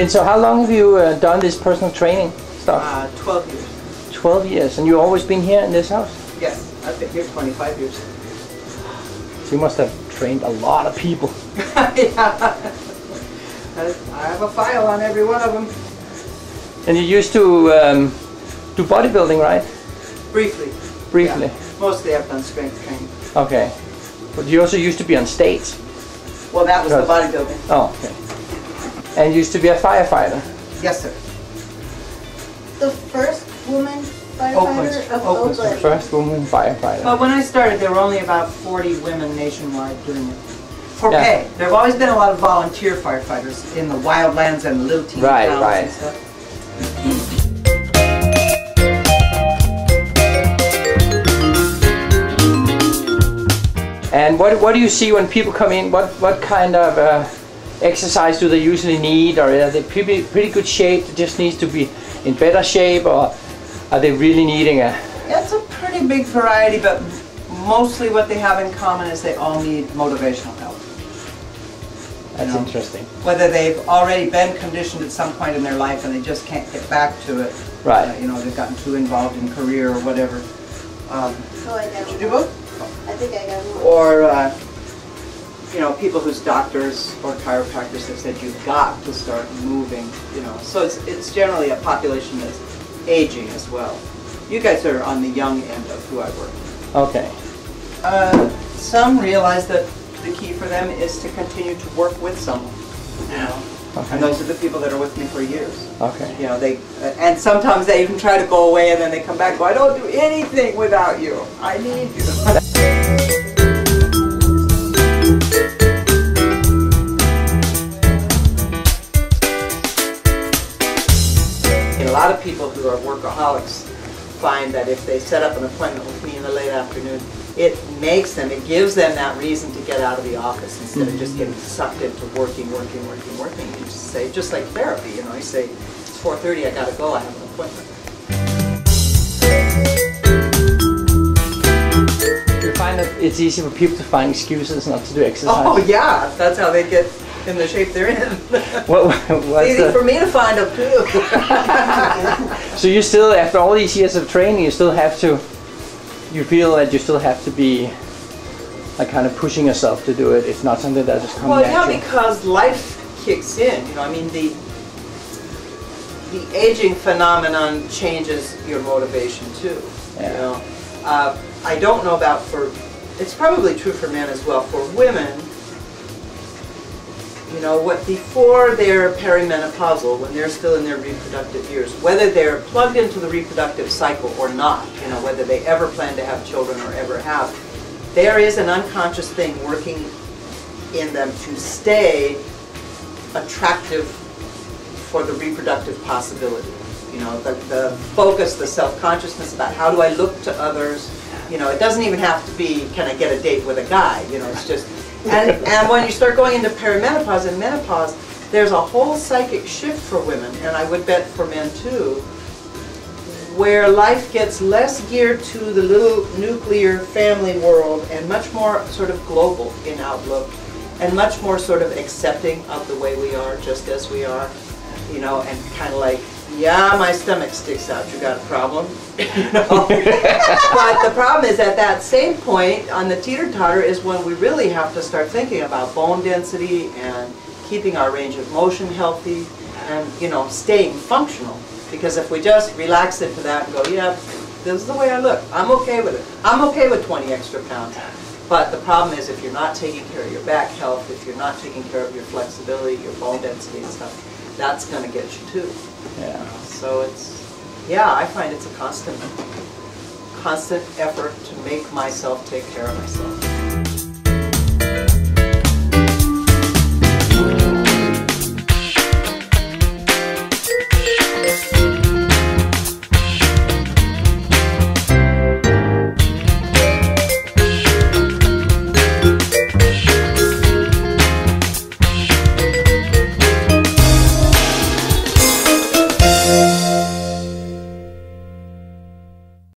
And so how long have you done this personal training stuff? 12 years. 12 years. And you've always been here in this house? Yes, I've been here 25 years. So you must have trained a lot of people. Yeah. I have a file on every one of them. And you used to do bodybuilding, right? Briefly. Briefly. Yeah. Mostly I've done strength training. Okay. But you also used to be on stage. Well, that was the bodybuilding. Oh, okay. And you used to be a firefighter. Yes, sir. The first woman firefighter of Oakland. The first woman firefighter. Well, when I started, there were only about 40 women nationwide doing it. For Yeah. pay. There have always been a lot of volunteer firefighters in the wildlands and little teeny towns and stuff. And what do you see when people come in? What kind of exercise do they usually need? Or are they pretty good shape? It just needs to be in better shape, or are they really needing a? It's a pretty big variety, but mostly what they have in common is they all need motivational help. That's interesting. Whether they've already been conditioned at some point in their life and they just can't get back to it. Right. You know, they've gotten too involved in career or whatever. Oh, I got Did you do both? I think I got one. Or, you know, people whose doctors or chiropractors have said you've got to start moving, you know. So it's generally a population that's aging as well. You guys are on the young end of who I work with. Okay. Some realize that the key for them is to continue to work with someone, you know. Okay. And those are the people that are with me for years. Okay. You know, and sometimes they even try to go away and then they come back and go, I don't do anything without you. I need you. And a lot of people who are workaholics find that if they set up an appointment with me in the late afternoon, it gives them that reason to get out of the office instead of just getting sucked into working. You just say, just like therapy, you know, you say, it's 4:30, I gotta go, I have an appointment. You find that it's easy for people to find excuses not to do exercise? Oh yeah, that's how they get in the shape they're in. What's easy for me to find them too. So you still, after all these years of training, you feel that you still have to be like kind of pushing yourself to do it. It's not something that just comes natural. Well, yeah, because life kicks in. You know, I mean, the aging phenomenon changes your motivation too. Yeah. You know, I don't know about it's probably true for men as well. For women, you know, before they're perimenopausal, when they're still in their reproductive years, whether they're plugged into the reproductive cycle or not, you know, whether they ever plan to have children or ever have, there is an unconscious thing working in them to stay attractive for the reproductive possibility. You know, the focus, the self-consciousness about how do I look to others. You know, it doesn't even have to be, can I get a date with a guy? You know, it's just, and when you start going into perimenopause and menopause, there's a whole psychic shift for women, and I would bet for men too, where life gets less geared to the little nuclear family world and much more sort of global in outlook, and much more sort of accepting of the way we are, just as we are, you know, and kind of like, yeah, my stomach sticks out, you got a problem? You know? But the problem is at that same point on the teeter-totter is when we really have to start thinking about bone density and keeping our range of motion healthy and, you know, staying functional. Because if we just relax into that and go, yeah, this is the way I look, I'm okay with it. I'm okay with 20 extra pounds. But the problem is if you're not taking care of your back health, if you're not taking care of your flexibility, your bone density and stuff, that's going to get you too. Yeah. So yeah, I find it's a constant effort to make myself take care of myself.